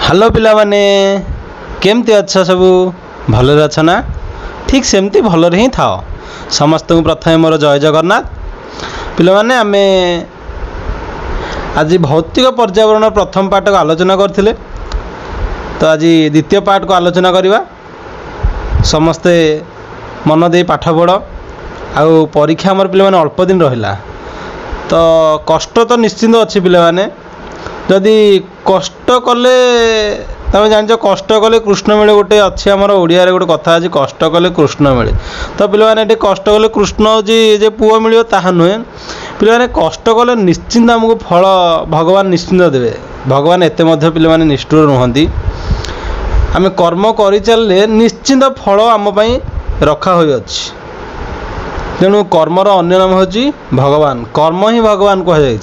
Hello पिला माने केमती अच्छा सबू भलरे अछ ना। ठीक सेमती भलरे ही थाओ। समस्त को प्रथम मोर जय जगन्नाथ। पिला माने आमे आज भौतिक पर्यावरण प्रथम पाठ को आलोचना करथिले, तो आज द्वितीय पाठ को आलोचना करिवा। समस्ते मन दे पाठ पढ़। आउ परीक्षा हमर पिला माने अल्प दिन रहिला, तो कष्ट तो निश्चिंत अच्छी पिला माने। जदि कष्ट कले तुम जान कष्ट कले कृष्ण मिले गोटे अच्छी आम ओडिया गोटे कथा अच्छी कष्ट कले कृष्ण मिले। तो पे कष्ट कले कृष्ण हूँ जे पुओ मिले ताहा नुहे। पे कष्ट कले निश्चिंत आमको फल भगवान निश्चिंत देवे। भगवान एत पे निष्ठुर नुहति। आम कर्म कर चलिए निश्चिंत फल आम रखा हुई अच्छी। तेणु कर्मर अन्य नाम हूँ भगवान। कर्म ही भगवान कहुई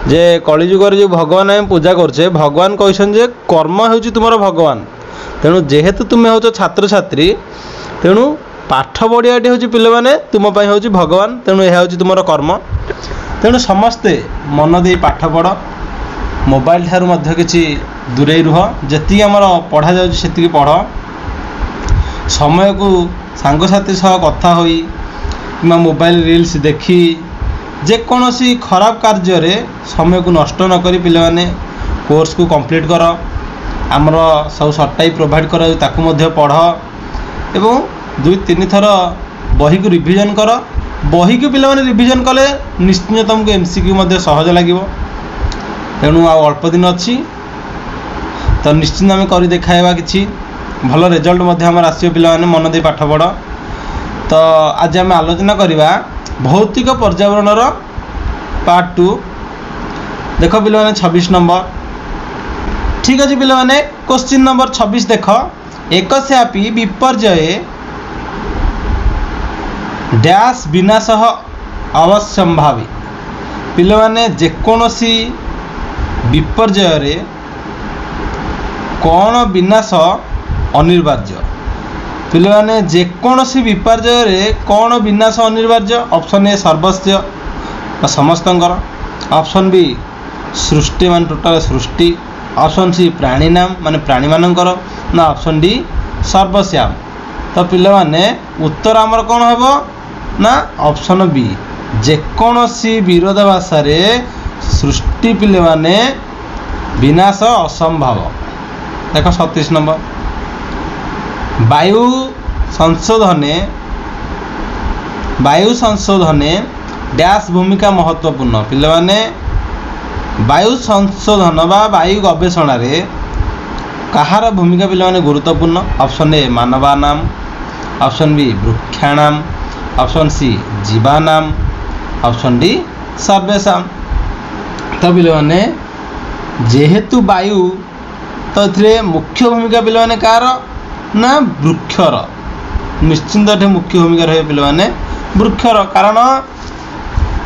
जे कलिजुगर जो भगवान आम पूजा करछे, भगवान कहते जे कर्म हूँ तुम भगवान। तेणु जेहेतु तुम्हें हूँ छात्र छात्री, तेणु पाठ पढ़ियाटी हूँ पे तुम हूँ भगवान। तेणु यह हूँ तुम कर्म। तेणु समस्ते मन दे पाठ पढ़। मोबाइल ठारू मध्य किछि दूरे रुह। जी आमर पढ़ा जाती पढ़। समय को सांगसाथी सह कथा होई कि मोबाइल रील्स देखी जेकोसी खराब कार्य समय को नष्ट न करी पिले माने कोर्स को कंप्लीट कर। आमर सब सर्टाई प्रोवाइड कर ताकू मध्य पढ़ एवं 2-3 थर बही को रिविजन कर। बही को पिले माने रिविजन कले निश्चित तुमको एमसीक्यू मध्य सहज लगे। तेणु आ अल्प दिन अच्छी, तो निश्चित आम कर देखाइबा किछि भल रिजल्ट मध्य आमर आसियो। पिले माने मन दे पाठ पढ़। तो आज आम आलोचना करिबा भौतिक पर्यावरण पार्ट 2। देख पिले माने 26 नंबर। ठीक अच्छे पिले माने क्वेश्चन नंबर 26 देख। एकस्यापि विपर्यये डैश विनाश अवश्यंभावी। पिले माने जेकोसी विपर्यये कौन विनाश अनिवार्य। पिले माने जेकोसी विपर्यय कौन विनाश अनिवार्य। ऑप्शन ए सर्वस्व समस्तंकर। ऑप्शन बी सृष्टि मान टोटाल सृष्टि। ऑप्शन सी प्राणी नाम माने प्राणी मानकर ना। ऑप्शन डी सर्वस्याम। तो पिले माने उत्तर आमर कौन हेबो ना ऑप्शन बी जेकोसी विरोधाभास सृष्टि पिले माने विनाश असंभव। देख 37 नंबर। वायु संशोधने डैश भूमिका महत्वपूर्ण। पिले माने वायु संशोधन बा वायु गवेषणा रे कहार भूमिका पिले माने गुरुत्वपूर्ण। ऑप्शन ए मानवानाम। ऑप्शन बी वृक्षाणाम। ऑप्शन सी जीवानाम। ऑप्शन डी सर्वेशाम। तो पिले माने जेहेतु वायु, तो ये मुख्य भूमिका पिले माने कार ना वृक्षर। निश्चिंत मुख्य भूमिका रहे पिले माने वृक्षर। कारण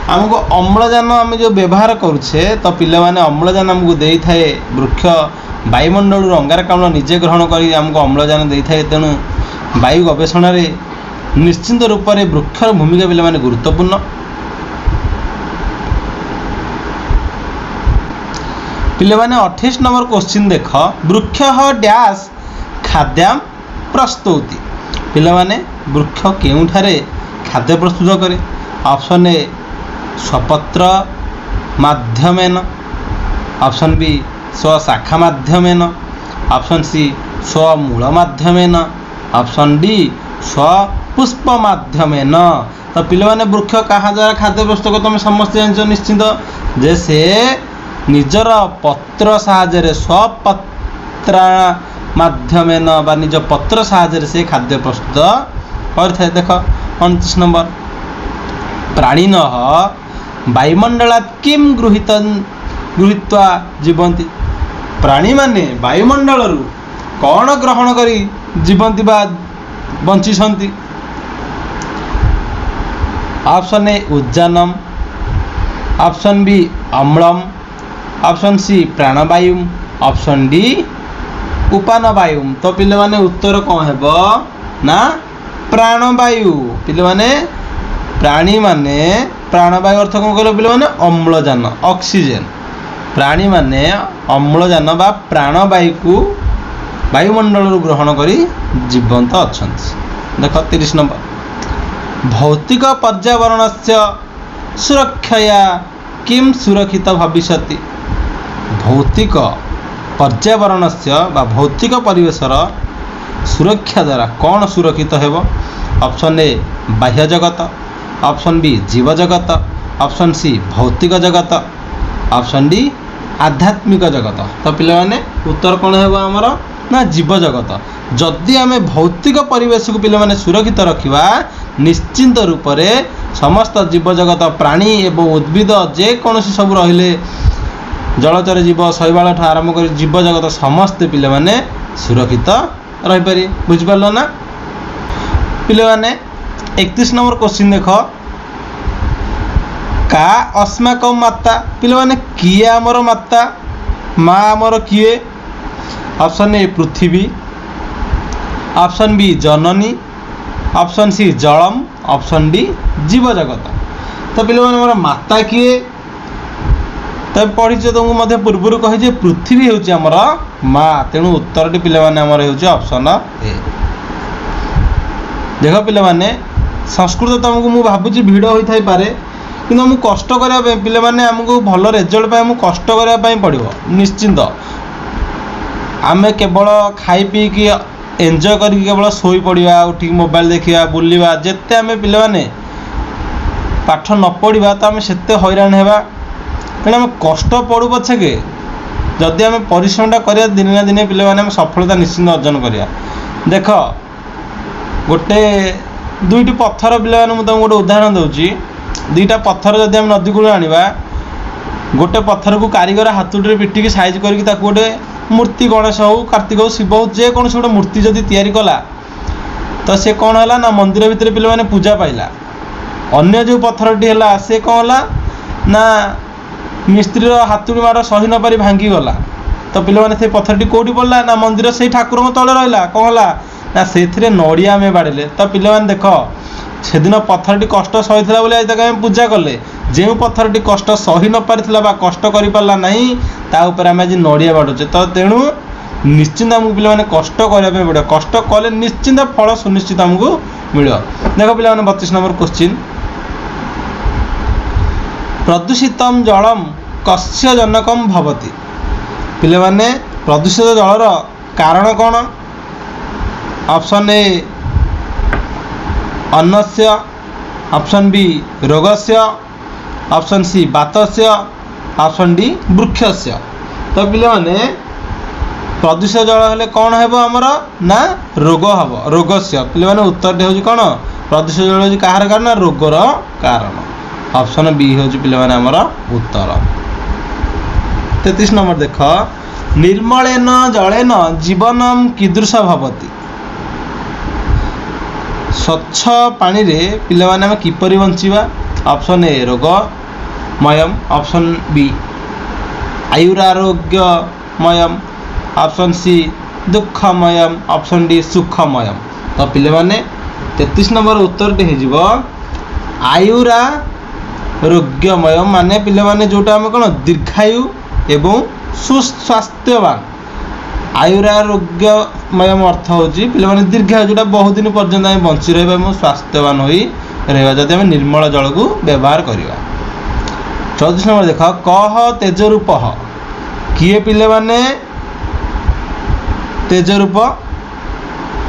आमको अम्लजान आम जो व्यवहार करुचे, तो पिले माने अम्लजान आमको दे थाए वृक्ष। वायुमंडल अंगारकाम्ल निजे ग्रहण कर आमको अम्लजान दे थाए। तेणु वायु गवेषणा रे निश्चिंत रूप से वृक्षर भूमिका पिले माने गुरुत्वपूर्ण। पिले माने 28 नंबर क्वेश्चन देख। वृक्ष डैश खाद्याम प्रस्तुति। पिले माने वृक्ष केउठारे खाद्य प्रस्तुत करे। ऑप्शन ए स्वपत्र माध्यमेन। ऑप्शन बी स्वशाखा माध्यमेन। ऑप्शन सी स्वमूल माध्यमेन। ऑप्शन डी स्वपुष्प माध्यमेन। तो पिले माने वृक्ष कहा द्वारा खाद्य प्रस्तुत तुम समस्त जान निश्चित जे से निजर पत्र साहाय्य स्वपत्र माध्यमेन बा निज पत्र साहाय्य से खाद्य प्रस्तुत कर। देख 29 नंबर। प्राणिन वायुमंडलात् किं गृहीत्वा जीवन्ति। प्राणी माने वायुमंडल कौन ग्रहण करी जीवन्ति बा बंचिसंति। ऑप्शन ए उज्जानम। ऑप्शन बी अम्लम। ऑप्शन सी प्राणवायु। ऑप्शन डी उपान वायु। तो पिले माने उत्तर कौन हेबो ना प्राणवायु। पिले माने प्राणी माने प्राणवायु अर्थ कौन कहले पिले माने अम्लजान ऑक्सीजन। प्राणी माने अम्लजान बा प्राणवायु को वायुमंडल ग्रहण करी जीवंत अछंती। देख 30 नंबर भौतिक पर्यावरण से सुरक्षया किम सुरक्षित भविष्यति। भौतिक पर्यावरण से बा भौतिक परिवेशर सुरक्षा द्वारा कौन सुरक्षित हेब। ऑप्शन ए बाह्य जगत, ऑप्शन बी जीव जगत, ऑप्शन सी भौतिक जगत, ऑप्शन डी आध्यात्मिक जगत। तो पिले माने उत्तर कौन हेब आमर ना जीव जगत। जदि आम भौतिक परिवेश को पिले माने सुरक्षित रखा निश्चिंत रूप से समस्त जीव जगत प्राणी एवं उद्भिद जेकोसी सब रहिले जलचर जीव शैवाल ठार आरंभ कर जीव जगत समस्ते पिले माने सुरक्षित रही पारे। बुझिपार ना पिले माने 31 नंबर क्वेश्चन देख का अस्माक माता। पिले माने किए आमर माता माँ आमर किए। ऑप्शन ए पृथ्वी, ऑप्शन बी जननी, ऑप्शन सी जलम, ऑप्शन डी जीव जगत। तो पिले माने मोर माता किए तब पढ़ी तुमको पूर्व कही पृथ्वी हूँ आमर माँ। तेणु उत्तर टी पिले माने आमर हूँ ऑप्शन ए। देख पिले माने संस्कृत तुमको मुझे भावुँ भिड़ होता पारे कि आमको कष्ट करने पिले माने आमको भल रेजल्ट आमको कष्ट करने पड़ो निश्चिंत। आम केवल खाई पी कि एंजॉय करके केवल शोई पड़ा उठी मोबाइल देखा बुलवा जिते आम पिले माने पाठ न पढ़ा तो आम से हैरान होगा। तेणु आम कष्ट पड़ू पछे के जदि आम परिश्रमटा करिया दिने ना दिने पिले माने सफलता निश्चिंत अर्जन करिया। देख गोटे दुईटी पत्थर पिले माने मुझे गोटे उदाहरण दूची। दुईटा पत्थर जदि आम नदी कूल आनिबा गोटे पत्थर को कारीगर हाथुड़ी पिटिकी साइज करके गोटे मूर्ति गणेश हो कार्तिक हो शिव हो जेकोसी गोटे मूर्ति जदि तैयारी कला तो सी कौन है ना मंदिर भितर पिले माने पूजा पाइला। अन्य जो पत्थरटी है से कौन है ना मिस्त्री हाथुड़ी माड़ सही न पारी भांगी गला। तो पिले माने से पत्थरटी कौटी पड़ला ना मंदिर से ठाकुर तले रहा कौन है ना से नड़िया आम बाड़े। तो पिले माने देख से दिन पत्थरटी कष्ट सही बोले आज आम पूजा कले जो पत्थरटी कष्ट सही न पारी कष्ट कर पारा ना ताऊपर आम आज नड़िया बाड़ुचे। तो तेणु निश्चिंत आमको पिले माने कष्ट करने पड़ो कष्ट कले निश्चिंत फल सुनिश्चित आमको मिल। देख पिले माने 32 नंबर क्वेश्चन प्रदूषित जलम कस्य जनकम भवति। पिले माने प्रदूषित जलर कारण कौन। ऑप्शन ए अन्नस्य, ऑप्शन बी रोगस्य, ऑप्शन सी वातस्य, ऑप्शन डी वृक्षस्य। तो पिले माने प्रदूषित जल हेले कौन है आमर ना रोग हम रोगस्य। पिले माने उत्तर हूँ कौन प्रदूषित जल हूँ कहार कारण रोगर कारण। ऑप्शन बी हूँ पिले माने आमर उत्तर। 33 नंबर देख निर्मलेन जलेन जीवनम कीदृश भवति। स्वच्छ पानी रे पिले माने हम किपरि बंचिबा। ऑप्शन ए रोगमयम, ऑप्शन बी आयुरारोग्यमयम, ऑप्शन सी दुखमयम, ऑप्शन डी सुखमयम। तो पिले माने 33 नंबर उत्तर हो आयुरारोग्यमयम माने पिले माने जोटा हम कौन दीर्घायु एवं सुस्वास्थ्यवान। आयुरारोग्यमयम अर्थ हो पिले माने दीर्घायु जोटा बहुत दिन पर्यंत आम बंची रहा और स्वास्थ्यवान हो रहा जब आम निर्मल जल को व्यवहार करवा। 34 नंबर देख कह तेजरूप किए पिले माने तेजरूप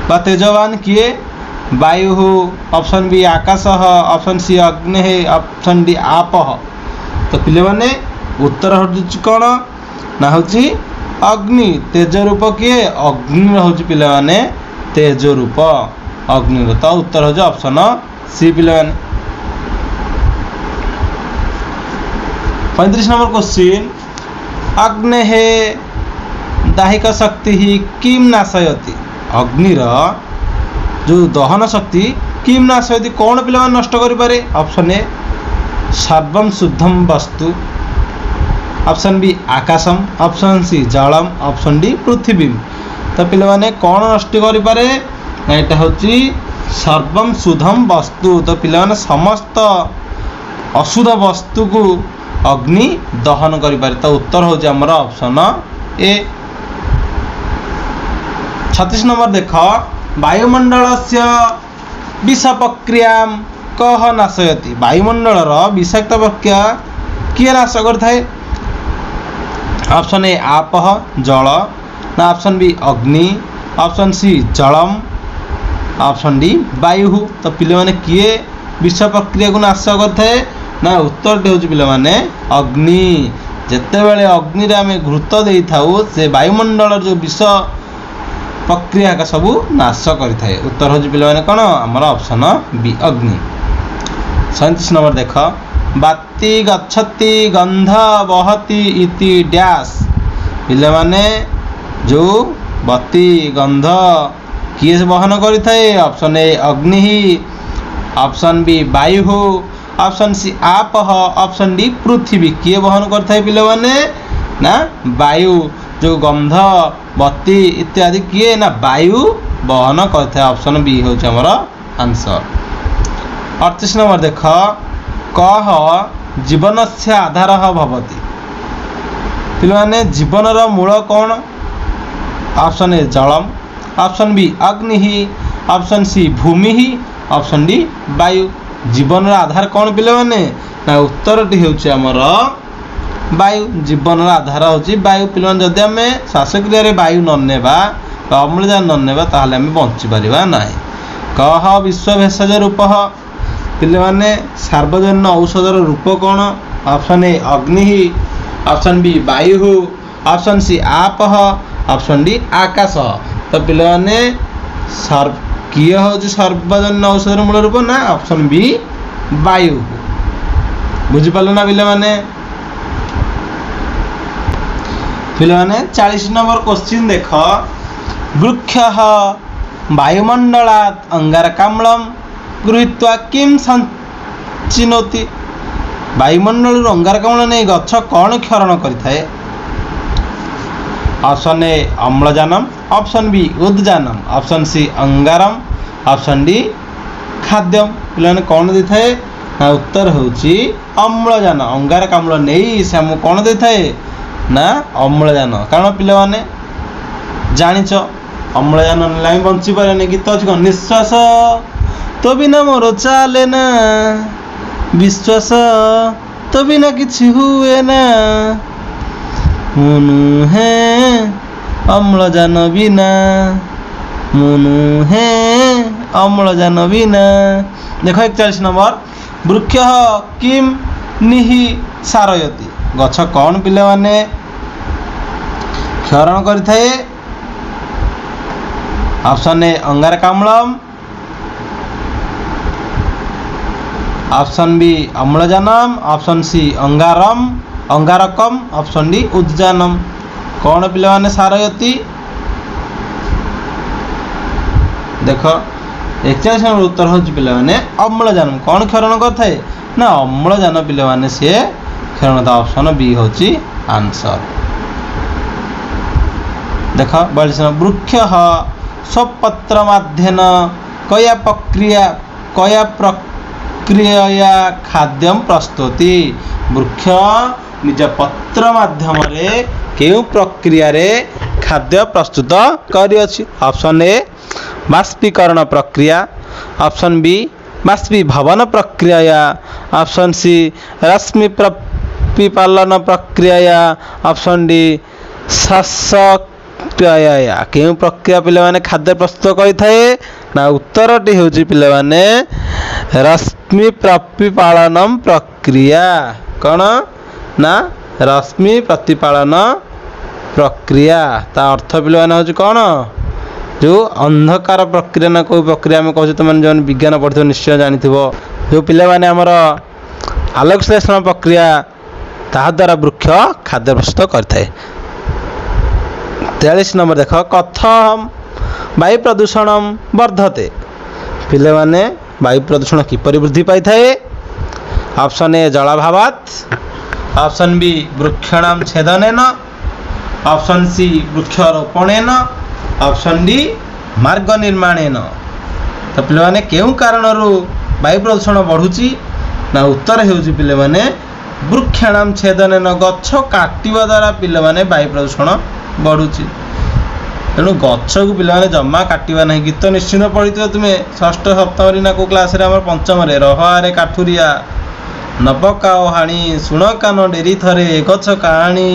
बा तेजवान किए वायु हो। ऑप्शन बी आकाश, ऑप्शन सी अग्नि, ऑप्शन डी आप। तो पिले माने उत्तर हो कौन ना हूँ अग्नि। तेजरूप किए अग्नि हूँ पिले माने तेजरूप अग्नि। तो उत्तर हो ऑप्शन सी पिले माने। 35 नंबर क्वेश्चन अग्नि है दाहिक शक्ति ही किम नाशयति। अग्निर जो दहन शक्ति किम नाशयति कौन पिले माने नष्ट करि पारे। ऑप्शन ए सर्वम शुद्धम वस्तु, ऑप्शन बी आकाशम, ऑप्शन सी जलम, ऑप्शन डी पृथ्वी। तो पिले माने कौन नष्ट करि पारे ना एटा होची सर्वम शुद्धम वस्तु। तो पिले माने समस्त अशुद्ध वस्तु को अग्नि दहन करें। तो उत्तर हूँ आमर ऑप्शन ए। 36 नंबर देख वायुमंडल से विष प्रक्रिया कह नाशयति। वायुमंडल विषाक्त प्रक्रिया किए नाश करए? ऑप्शन ए आपः जल, ना ऑप्शन बी अग्नि, ऑप्शन सी जलम, ऑप्शन डी वायु। तो पिले माने किए विष प्रक्रिया को नाश करए ना? उत्तर टी हूँ पिले माने अग्नि। जिते बेले अग्नि रे आमे घृत देई थाउ से वायुमंडल जो विष प्रक्रिया का सबू नाश करें। उत्तर हूँ पिले माने कौन? आमर ऑप्शन बी अग्नि। 37 नंबर देख बाति गच्छति गंध बहति इति डैश। पिले माने जो बत्ती गंध किए बहन करें? ऑप्शन ए अग्नि, ऑप्शन बी वायु, ऑप्शन सी आपः, ऑप्शन डी पृथ्वी। किए बहन करते पिले माने ना? वायु। जो गंध बत्ती इत्यादि किए ना? वायु बहन करते। ऑप्शन बी हूँ आमर आंसर। 38 नंबर देख कह जीवन से आधार भवति। पिले माने जीवन रो मूल कौन? Option A Jalam, option B अग्नि, ऑप्शन सी भूमि, ऑप्शन डी वायु। जीवन आधार कौन पिले माने ना? उत्तर टी हूँ आमर वायु। जीवन आधार हूँ वायु। पिले माने जदि आमे श्वासक्रिया वायु न नेबा अम्लजान न नेबा ताहले आमे बंची परिबा नाही। कह विश्व भेषज रूप। पिले माने सार्वजनीन औषधर रूप कौन? ऑप्शन ए अग्नि, ऑप्शन बी वायु, ऑप्शन सी आपः, ऑप्शन डी आकाश। तो पिले माने किए हूँ सार्वजनीन औषधर मूल रूप ना? ऑप्शन बी वायु। बुझिपाल ना पिले माने? पिले माने 40 नंबर क्वेश्चन देख वृक्ष वायुमंडलात् अंगारकाम्लं गृहीत्वा किं संचिनोति। वायुमंडल अंगारकाम्ल नहीं गछ कौन क्षरण करें? ऑप्शन ए अम्लजानम, ऑप्शन बी उद्जानम, ऑप्शन सी अंगारम, ऑप्शन डी खाद्यम। पे कौन दे थाए ना? उत्तर हूँ अम्लजान। अंगारकाम्ल नहीं से आमको कौन दे थाए ना? अम्लजान। कारण पिले माने जानिच अम्लजान ना बंची पारे। गीत अच्छी कौन? निश्वास तो बिना मोर चले ना, विश्वास तो बिना किछि हुए ना, मनु है अम्लजान बिना, मनु है अम्लजान बिना। देखो 41 नंबर वृक्ष किम निहि सारयति। गछ कौन पिले माने क्षरण करिथाए? ऑप्शन ए अंगारकाम्लम, ऑप्शन बी अम्लजानम, ऑप्शन सी अंगारम अंगारकम, ऑप्शन डी उद्जानम। कौन पिले माने सारयति? देख 41 नंबर उत्तर हूँ पिले माने अम्लजान। कौन क्षरण करते ना? अम्लजान पिले माने सी क्षरण। ऑप्शन बी हूँ आंसर। देख 42 वृक्ष स्वपत्र माध्यन कया प्रक्रिया खाद्यम प्रस्तुति। वृक्ष निज पत्र माध्यम केउ प्रक्रिया रे खाद्य प्रस्तुत करिअछि? ऑप्शन ए बाष्पीकरण प्रक्रिया, ऑप्शन बी बाष्पीभवन प्रक्रिया, ऑप्शन सी रश्मि प्रतिपालन प्रक्रिया, ऑप्शन डी श्वासक्रिया। केउ प्रक्रिया पिले माने खाद्य प्रस्तुत करिथाए ना? उत्तर टी होछि पिले माने रश्मि प्रतिपालन प्रक्रिया। कौन ना? रश्मि प्रतिपालन प्रक्रिया। ता अर्थ पिले माने होछि कौन? जो अंधकार प्रक्रिया ना कोई प्रक्रिया में कहते तुम जो विज्ञान पढ़ो निश्चय जानी जो पिले माने हमर आलोक संश्लेषण प्रक्रिया ता द्वारा वृक्ष खाद्य प्रस्तुत करता है। 43 नंबर देख कथम वायु प्रदूषण वर्धते। पिले माने वायु प्रदूषण किपरि वृद्धि पाई थाए? ऑप्शन ए जलाभावात, ऑप्शन बी वृक्षाणाम छेदनेन, ऑप्शन सी वृक्षारोपणेन, ऑप्शन डी मार्ग निर्माणेन। तो पिले माने केउ कारणरू वायु प्रदूषण बढ़ुची ना? उत्तर हेउची पिले माने ବୃକ୍ଷାଣାମ ଛେଦନେନ ଗଛ କାଟିବା ଦ୍ୱାରା ପିଲାମାନେ ବାୟୁ ପ୍ରଦୂଷଣ ବଢ଼ୁଛି। ତେଣୁ ଗଛକୁ ପିଲାମାନେ ଜମା କାଟିବା ନାହିଁ। ଗୀତ ନିଶ୍ଚିନ୍ତ ପଢ଼ିଥିବ ତୁମେ ଷଷ୍ଠ ସପ୍ତମରେ ନା କେଉଁ କ୍ଲାସରେ ଆମର ପଞ୍ଚମରେ ରହଆରେ କାଠୁରିଆ ନ ପକାଅ ହାଣି ଶୁଣ କାନ ଡେରି ଥରେ ଗଛ କାହାଣୀ।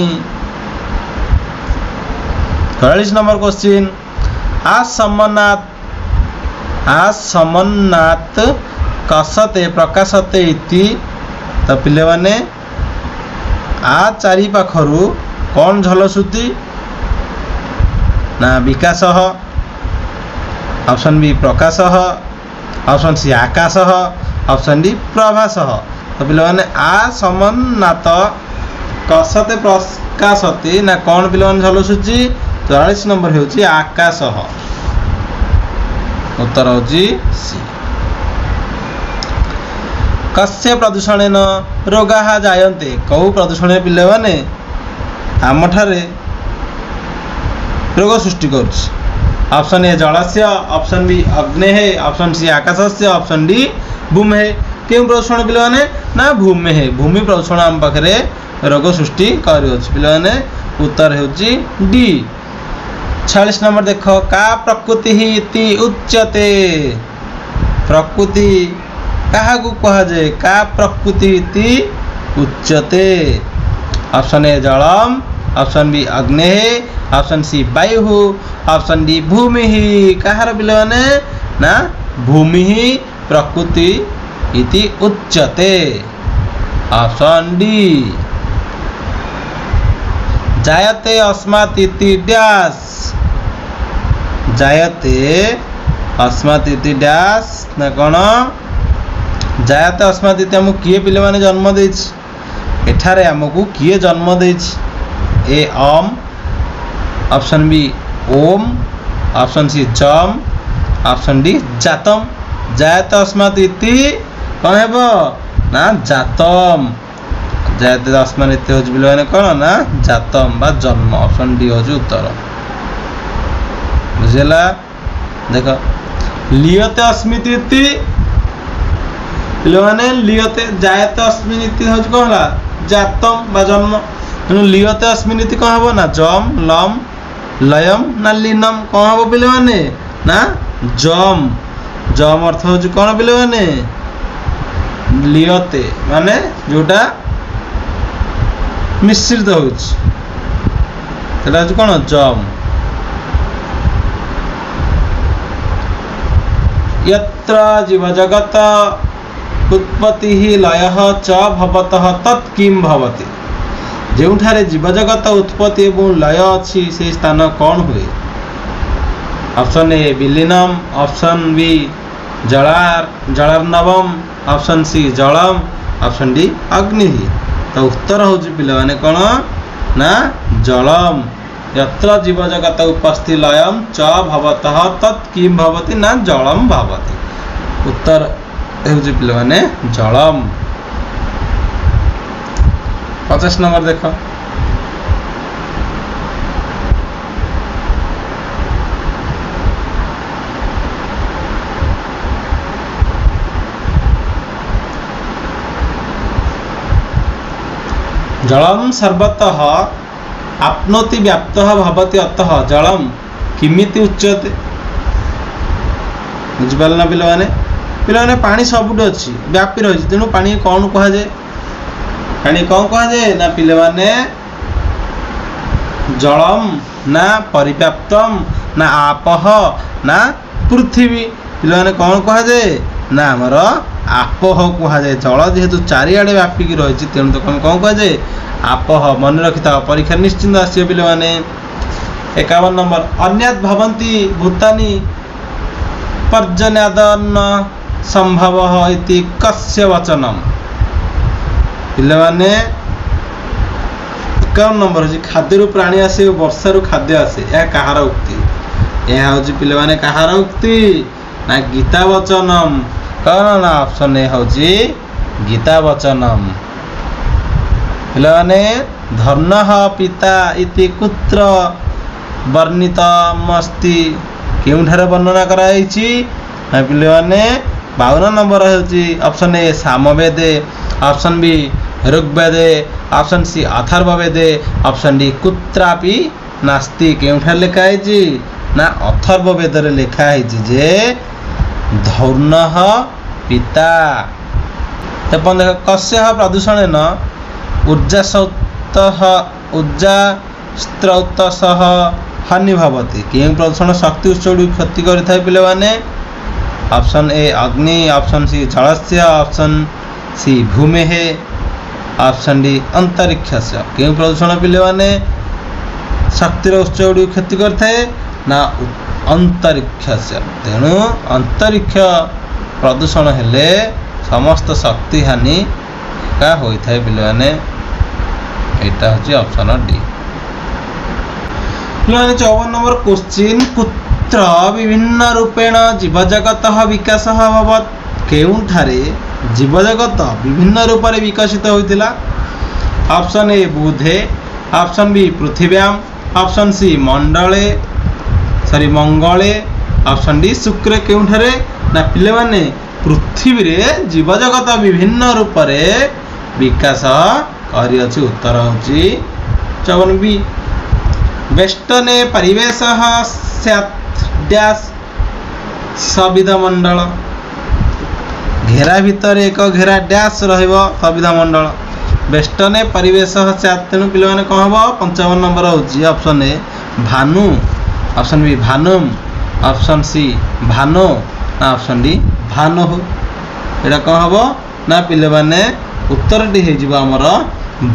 43 নম্বর কোশ্চিন ସମନ୍ନାତ କସତେ ପ୍ରକାଶତେ ଇତି। ତ ପିଲାମାନେ ଚାରି ପାଖରୁ କ'ଣ ଝଲସୁଛି ନା ବିକାଶ, ଅପସନ୍ ବି ପ୍ରକାଶ, ଅପସନ୍ ସି ଆକାଶ, ଅପସନ୍ ଡି ପ୍ରଭାସ। ତ ପିଲାମାନେ ସମନ୍ନାତ କସତେ ପ୍ରକାଶତେ ନା କ'ଣ ପିଲାମାନେ ଝଲସୁଛି? 44 নম্বর ହେଉଛି ଆକାଶ। ଉତ୍ତର ହେଉଛି ସି। କସ୍ୟ ପ୍ରଦୂଷଣେନ ରୋଗାଃ ଜାୟନ୍ତେ। କେଉଁ ପ୍ରଦୂଷଣରେ ପିଲାମାନେ ଆମଠାରେ ରୋଗ ସୃଷ୍ଟି କରୁଛି? ଅପସନ୍ ଏ ଜଳସ୍ୟ, ଅପସନ୍ ବି ଅଗ୍ନେଃ, ଅପସନ୍ ସି ଆକାଶସ୍ୟ, ଅପସନ୍ ଡି ଭୂମେଃ। କେଉଁ ପ୍ରଦୂଷଣ ପିଲାମାନେ? ନା ଭୂମେଃ। ଭୂମି ପ୍ରଦୂଷଣ ଆମ ପାଖରେ ରୋଗ ସୃଷ୍ଟି କରୁଅଛି ପିଲାମାନେ। ଉତ୍ତର ହେଉଛି ଡି। 46 নম্বর দেখ কা প্রকৃতি ইতি উচ্যতে। প্রকৃতি কাহাকু কুহাযাଏ? কা প্রকৃতি ইতি উচ্যতে। অপশন এ জলম, অপশন বি অগ্নেঃ, অপশন সি বায়ুঃ, অপশন ডি ভূমিঃ। কাহার পিলাମାନେ? না ভূমিঃ প্রকৃতি ইতি উচ্যতে। Option D. জায়তে অস্মাৎ ইতি ড্যাশ। জায়তে অস্মাৎ ইতি ড্যাশ না କ'ଣ? ଜାୟତେ ଅସ୍ମାତ୍ ଇତି ଆମକୁ କିଏ ପିଲାମାନେ ଜନ୍ମ ଦେଇଛି? ଏଠାରେ ଆମକୁ କିଏ ଜନ୍ମ ଦେଇଛି? ଏ ଅମ୍, ଅପସନ୍ ବି ଓମ୍, ଅପସନ୍ ସି ଜମ୍, ଅପସନ୍ ଡି ଜାତମ୍। ଜାୟତେ ଅସ୍ମାତ୍ ଇତି କ'ଣ ହେବ? ନା ଜାତମ୍। ଜାୟତେ ଅସ୍ମାତ୍ ଇତି ହେଉଛି ପିଲାମାନେ କ'ଣ? ନା ଜାତମ୍ ବା ଜନ୍ମ। ଅପସନ୍ ଡି ହେଉଛି ଉତ୍ତର। ବୁଝିଲା? ଦେଖ লিয়তে অস্মিতি ইতি ପିଲାମାନେ লিয়তে ଜାୟତେ ଅସ୍ମିନ୍ ଇତି ହେଉଛି କ'ଣ ହେଲା? ଜାତମ୍ ବା ଜନ୍ମ। ତେଣୁ লিয়তে ଅସ୍ମିନ୍ ଇତି କ'ଣ ହେବ? ନା ଜମ୍, ଲମ୍, ଲୟମ୍ ନା ଲିନମ୍। କ'ଣ ହେବ ପିଲାମାନେ? ନା ଜମ୍। ଜମ୍ ଅର୍ଥ ହେଉଛି କ'ଣ ପିଲାମାନେ? লিয়তে ମାନେ ଯେଉଁଟା ମିଶ୍ରିତ ହେଉଛି ସେଟା ହେଉଛି କ'ଣ? ଜମ୍। यत्र जीवजगत उत्पत्ति लय च भवतः तत् किं भवति। ଯେଉଁଠାରେ ଜୀବଜଗତ ଉତ୍ପତ୍ତି ଏବଂ ଲୟ ଅଛି ସେହି ସ୍ଥାନ କ'ଣ ହୁଏ? ଅପସନ୍ ଏ ବିଲୀନମ୍, ଅପସନ୍ ବି ଜଳାର୍ଣ୍ଣବମ୍, ଅପସନ୍ ସି ଜଳମ୍, ଅପସନ୍ ଡି ଅଗ୍ନିଃ। ତ ଉତ୍ତର ହେଉଛି ପିଲାମାନେ କ'ଣ? ନା ଜଳମ୍। यत्र जीवजगत उपस्थिति लयम च भवतः तत् किं भवति? ना जलम भवति। उत्तर हेउछि पिलाने जलम। 50 नंबर देख जलम सर्वतः आपनोति व्याप्तः भवति अतः जलम किमिति उच्यते। बुझिपार ना पिलाने? पिलाने पानी सबुठ अच्छी व्यापी रही तेणु पानी कौन कहुए? पानी कौन कहुए? ना पिलाने जलम ना परिव्याप्तम ना आपह ना पृथ्वी। पिलाने कौन कहुए? ना आमर आपह कहुए। जल जेहेतु चारिआडे व्यापिकी रही तेणु तो कौन कहुए? आपह। मन रखि था परीक्षा निश्चिंत आसियो पिलाने। 51 नंबर अन्यात् भवन्ति भूतानि पर्जन्यादन संभवः इति कस्य वचनम। पिलाने 51 नंबर होछि खाद्यरु प्राणी आसे वर्षारु खाद्य आसे। यह कहार उक्ति? यह होछि पिलाने कहार उक्ति? ना गीता वचनम। कौन? ना ऑप्शन ए होछि गीता वचनम। पिलाने धर्मः पिता इति कुत्र वर्णितमस्ति। केउठारे वर्णना कराइछि? पिलाने 52 नंबर होछि ऑप्शन ए सामवेदे, ऑप्शन बी ऋग्वेदे ऑप्शन सी अथर्ववेदे ऑप्शन डी कुत्रापि नास्ति केउठा लिखा है ना अथर्ववेद रे लिखा है जे धौर्णः पिता तपन देख कस्य प्रदूषणेन ऊर्जास्त्रौतसह हानि भवति के प्रदूषण शक्ति उत्स क्षति करें पिले माने ऑप्शन ए अग्नि ऑप्शन सी जलस्य ऑप्शन सी भूमेः ऑप्शन डी अंतरिक्षस्य के प्रदूषण पिले माने शक्तिर उत्स गुड़ी क्षति करें ना अंतरिक्षस्य तेणु अंतरिक्ष प्रदूषण हेले समस्त शक्ति हानि का होता है पिले माने एटा हচ্ছে ऑप्शन डी। 54 नंबर क्वेश्चन कुत्र विभिन्न रूपेण जीवजगत विकास अभवत केउठारे जीवजगत विभिन्न रूप से विकसित होइतिला ऑप्शन ए बुधे ऑप्शन बी पृथिव्याम ऑप्शन सी मंगले ऑप्शन डी शुक्र केउठारे ना पिले माने पृथ्वी रे जीवजगत विभिन्न रूप से विकास करि अछि उत्तर होछि 54 बी वेष्टने परिवेश डैश सविधा मंडल घेरा भितर एक घेरा डैश रहिबो सविधा मंडल वेष्टने परिवेश तेणु पिले माने कौन हम 55 नंबर होछि ऑप्शन ए भानु ऑप्शन बी भानुम ऑप्शन सी भानो ऑप्शन डी भानो एटा कौन हम ना पिले माने उत्तर डी हे जिवो हमर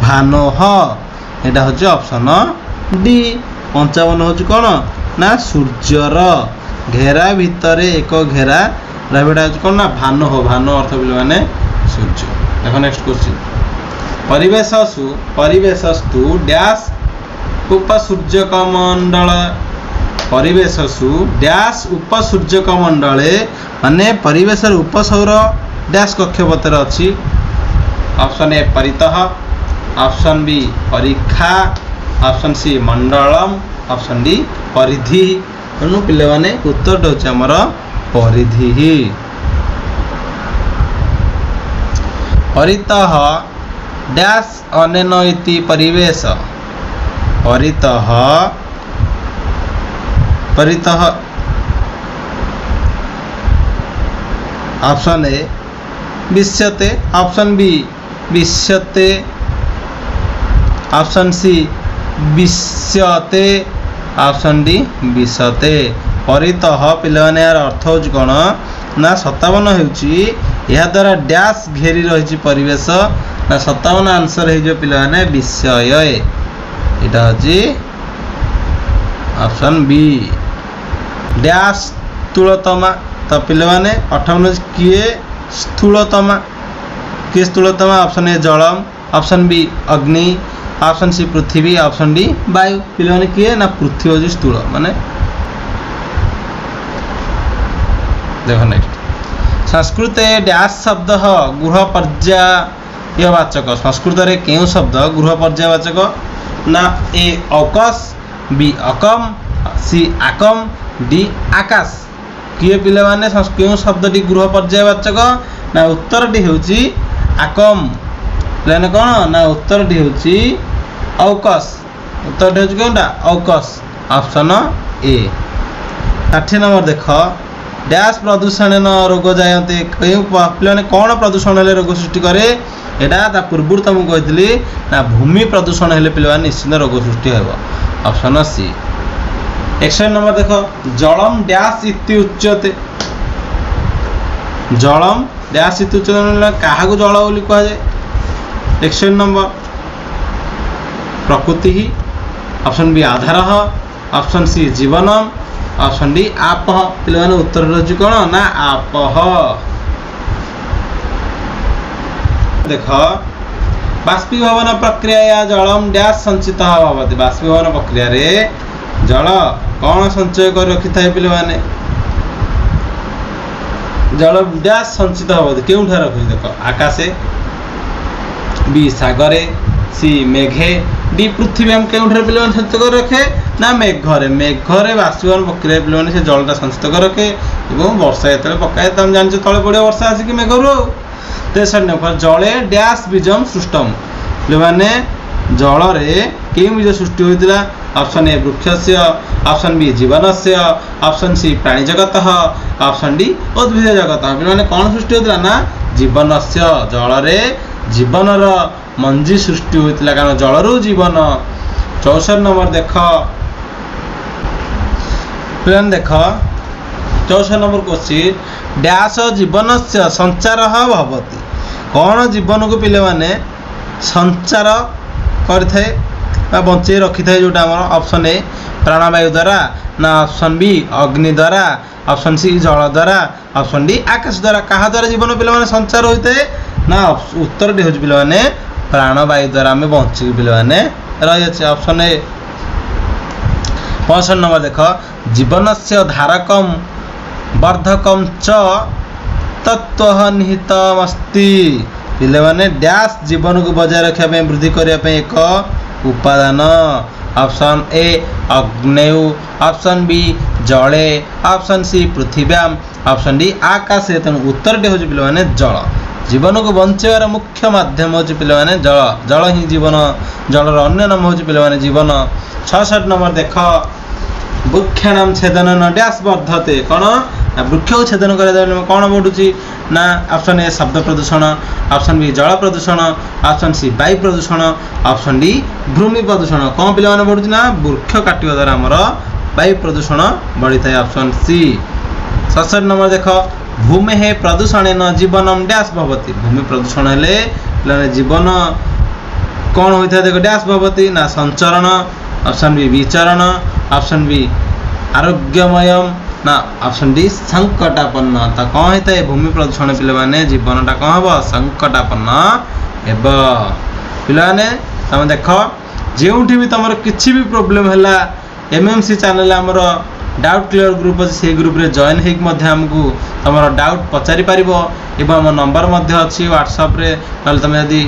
भानोह एटा होछि ऑप्शन डी 55 होछि कोन ना सूर्यर घेरा भितर एक घेरा रहिबा होछि कोन ना भानो अर्थ पिले माने सूर्य। देखो नेक्स्ट क्वेश्चन परिवेशस्तु डैश उपसूर्यकमंडल परिवेशसु डैश उपसूर्यकमंडले माने परिवेश उपसौर डैश कक्षपथर अछि ऑप्शन ए परितः ऑप्शन बी परीक्षा ऑप्शन सी मंडलम ऑप्शन डी परिधि तेणु पिले माने उत्तर होछि हमर परिधि परितः डैश अनेन इति परिवेश परितः ऑप्शन ए विश्यते ऑप्शन बी विश्यते ऑप्शन सी विश्यते ऑप्शन डी विशते परितः पिले माने यार अर्थ होछि कोन ना 57 होछि या द्वारा डैश घेरी रही परिवेश ना 57 आंसर है जो पिले माने विषय एटा होछि ऑप्शन बी डैश स्थूलतमा तो पिले माने 58 किए स्थूलतमा option A Jalam option B अग्नि ऑप्शन सी पृथ्वी ऑप्शन डी वायु पिले माने किए ना पृथ्वी होछि स्थूल माने। देखो नेक्स्ट संस्कृत डैश शब्द गृह पर्यायवाचक संस्कृत रे केउ शब्द गृह पर्यायवाचक ना ए अवकाश बी अकम सी आकम डी आकाश किए पिले माने केउ शब्द डी गृह पर्यायवाचक ना उत्तर डी होछि आकम लेने कौन ना उत्तर डी होछि अवकाश उत्तर डी होछि कोनटा अवकाश ऑप्शन ए। 60 नंबर देख डैश प्रदूषण रोग जायते पे कौन प्रदूषण हेले रोग सृष्टि करे एटा ता पूर्व तुमको कहली ना भूमि प्रदूषण हेले पे निश्चित रोग सृष्टि हो ऑप्शन सी। 61 नंबर देख जलम डैश इति उच्यते जलम डैश इति उच्यते क्या जल बोली कह जाए 61 नंबर प्रकृति ऑप्शन बी आधार ऑप्शन सी जीवनम ऑप्शन डी आप पिले माने उत्तर रही कौन ना आप देख बाष्पीभवन प्रक्रिया जलम डैश संचित भवति बाष्पीभवन प्रक्रिया रे जल कौन संचय कर रखि थाए पिले माने जल डैश संचित भवति केउठा रखि देख आकाशे बी सागरे सी मेघे डी पृथ्वी हम केउठा पिले माने संचय कर रखे ना मेघरे बाष्पीभवन प्रक्रिया पिले से जलटा संचित कर रखे और वर्षा जो पकाए तुम जान तले पड़े वर्षा आसिक मेघरू तेसर नंबर जले डैश बीजम सृष्टम पे जलरे के बीज सृष्टि होता ऑप्शन ए वृक्षस्य ऑप्शन बी जीवनस्य ऑप्शन सी प्राणी जगत ऑप्शन डी उद्भिद जगत पे कौन सृष्टि होता ना जीवनस्य जलरे जीवनर मंजी सृष्टि होता कारण जलरू जीवन 64 नंबर देख पे देख 64 नंबर क्वेश्चन डैश जीवन से संचार भवति कौन जीवन को पिले माने संचार करथे बंचे रखी थाए जोटा ऑप्शन ए प्राणवायु द्वारा ना ऑप्शन बी अग्नि द्वारा ऑप्शन सी जल द्वारा ऑप्शन डी आकाश द्वारा क्या द्वारा जीवन पे संचार होता है ना उत्तर टी हूँ पे प्राणवायु द्वारा आम बंचिक पे रही ऑप्शन ए 65 नंबर देख जीवन से धारकम वर्धकम च तत्व निहितमस्ति पिले माने डैश जीवन को बजाय रखापे वृद्धि करने एक उपादान ऑप्शन ए अग्नेयु ऑप्शन बी जले ऑप्शन सी पृथिव्याम ऑप्शन डी आकाश तेणु उत्तर टी हूँ पे जल जीवन को बचार मुख्य माध्यम हूँ पे जल जल ही जीवन जलर अन्य नाम हूँ पे जीवन 66 नंबर देख वृक्षाणाम छेदन न डैश वर्धते कौन वृक्ष को छेदन कर कौन बढ़ुची ना ऑप्शन ए शब्द प्रदूषण ऑप्शन बी जल प्रदूषण ऑप्शन सी वायु प्रदूषण ऑप्शन डी भूमि प्रदूषण कौन पे बढ़ुची ना वृक्ष काटिया द्वारा आमर वायु प्रदूषण बढ़ी था ऑप्शन सी 67 नंबर देख भूमि है प्रदूषण न जीवनम डैश भवति भूमि प्रदूषण हेले जीवन कौन होता है देखो डैश भवति ना संचरण ऑप्शन बी विचरण ऑप्शन बी आरोग्यमय ना ऑप्शन डी संकटापन्न तो कौन होता है भूमि प्रदूषण पे जीवनटा कौन हम संकटापन्न हे पे तुम देख जो भी तुम किसी भी प्रोब्लेम है एमएमसी चैनल आमर डाउट क्लियर ग्रुप अच्छे से ग्रुप रे जॉइन होमको तुम डाउट पचारि पार एवं आम नंबर अच्छी व्हाट्सएप रे तुम यदि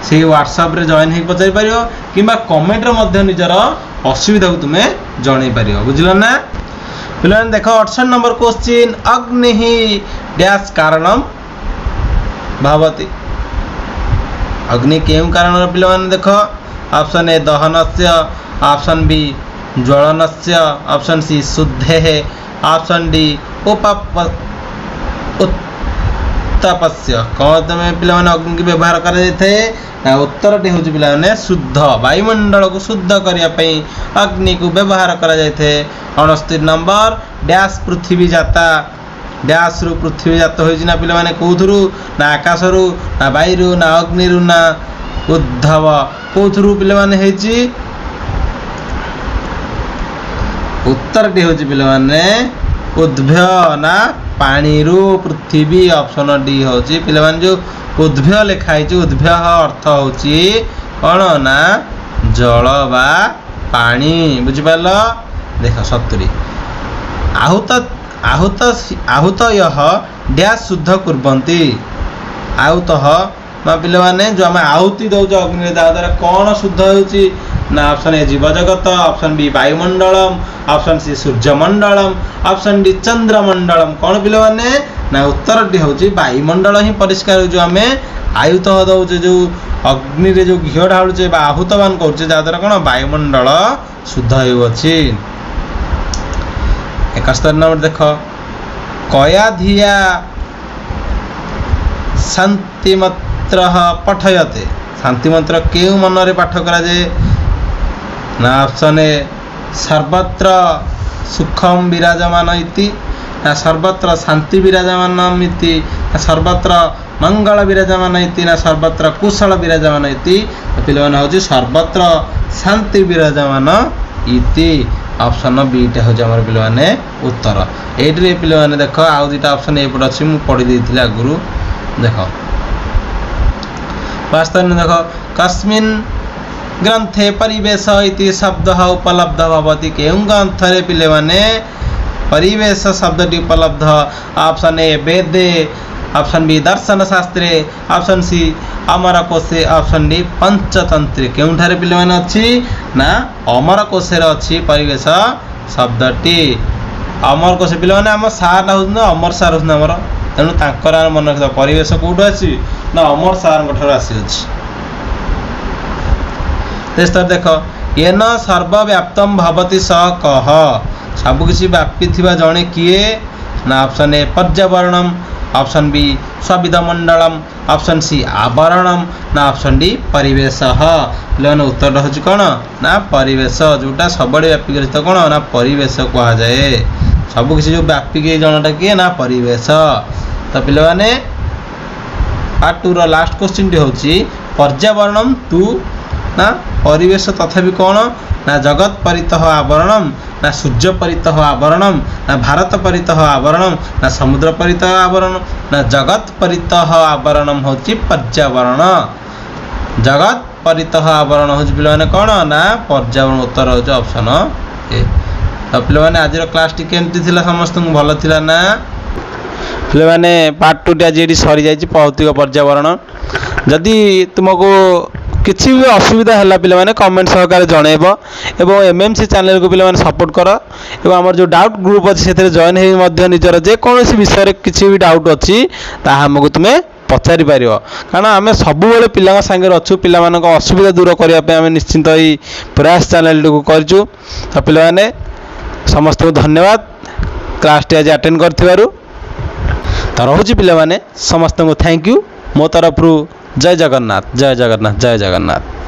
से व्हाट्सएप रे जॉइन हो पचारि पार कि कमेंट निजर असुविधा को तुम्हें जन पार बुझल ना पे देख 68 नंबर क्वेश्चन अग्नि डैश कारणम भवति अग्नि क्यों कारण पे देख ऑप्शन ए दहन से ऑप्शन बी ज्वलन से ऑप्शन सी शुद्धे ऑप्शन डी उत्तापस्य कौन तुम पे अग्नि की व्यवहार कर उत्तर टी हूँ पे शुद्ध वायुमंडल को शुद्ध करने अग्नि को व्यवहार कर 69 नंबर डैश पृथ्वी जाता डैश रु पृथ्वी जात होना पे कौथु ना आकाश रु ना वायु ना अग्नि रु ना उद्धव कौथु पे उत्तर टी हूँ पे उद्भय ना पानी रु पृथ्वी ऑप्शन डी हूँ पे जो उद्भय लिखाई उद्भय अर्थ हूँ कौन ना जल बा पानी बुझिपाल देख 70 आहूत आहूत आहूत डैश शुद्ध कुर्वन्ति आहूत पे जो आम आहुति दौच अग्नि द्वारा कौन शुद्ध हो ना ऑप्शन ए जीव जगत ऑप्शन बी वायुमंडलम ऑप्शन सी सूर्यमंडलम ऑप्शन डी चंद्रमंडलम कौन पे ना उत्तर टी हूँ वायुमंडल ही परिष्कार जो आम आयुत दौचे जो अग्नि रे जो घी ढालुचे आहूतवान करुचे जहाँद्वारा कौन वायुमंडल शुद्ध होउछि 71 नंबर देख कया धिया शांति मंत्र पठयते शांति मंत्र क्यों मन रे पाठ करा जाए ना ऑप्शन ए सर्वत्र सुखम विराजमान इति ना सर्वत्र शांति विराजमान इति ना सर्वत्र मंगल विराजमान इति ना सर्वत्र कुशल विराजमान इति पे हूँ सर्वत्र शांति विराजमान इति ऑप्शन बीटा हूँ आम पे उत्तर ये पे देख आउ दुटा ऑप्शन एपटे अच्छी मुझे पढ़ी देती आगुरी देख वास्तव देख कस्मिन् ग्रंथे परिवेश इति शब्द उपलब्ध भवति केउं ग्रंथ रे पिले माने परिवेश शब्दटी उपलब्ध ऑप्शन ए वेदे ऑप्शन बी दर्शन शास्त्रे ऑप्शन सी अमर कोशे ऑप्शन डी पंचतंत्रे केउंठारे पिले माने अछि ना अमर कोशे रे अछि परिवेश शब्दटी अमर कोशे पिले माने हम सार ना अमर सार हमर तेणु तांकर मन रखिथ परिवेश कौटू आसी ना अमर सार आसीअछि। देख येन सर्वव्याप्तम भवति स कह सबकिछि व्यापी थिबा जणे किए ना ऑप्शन ए पर्यावरणम, ऑप्शन बी सविधमंडलम, ऑप्शन सी आवरणम ना ऑप्शन डी परिवेश। पिलाने उत्तर हूँ कौन ना परिवेश, जोटा सब व्यापिक रहित कौन ना परिवेश कह जाए। सबकिछि जो व्यापिक जनटा किए ना परिवेश। तो पिलाने पार्ट 2 रो लास्ट क्वेश्चन टी होची पर्यावरणम तू ना परिवेश तथापि कौन ना जगत परितः आवरणम ना सूर्य परितः आवरणम ना भारत परितः आवरणम ना समुद्र परितः आवरण ना जगत परितः आवरणम होची पर्यावरण। जगत परितः आवरण होची पिलाने कौन ना पर्यावरण। उत्तर होची ऑप्शन ए। तो पिलाने आज क्लास टी केमती थिला समस्त भल थिला ना पिलाने पार्ट 2 टी आज एडी सरी जाई भौतिक पर्यावरण। जदि तुमको किसी भी असुविधा है पिलाने कमेंट सहकार जनइब एवं एमएमसी चैनल को पिलाने सपोर्ट कर एवं आमर जो डाउट ग्रुप अच्छे से जॉइन हो निजर जेकोसी विषय किसी भी डाउट अच्छी ताहा हमको तुम्हें पचारि पार कारण आम सब पिला सागर अच्छु पिला असुविधा दूर करने आम निश्चिंत ही प्रयास चैनल को करूँ। तो पिलाने समस्त को धन्यवाद क्लास टी आज अटेंड कर रोचे पिलाने समस्त को थैंक यू मो तरफ जय जगन्नाथ जय जगन्नाथ जय जगन्नाथ।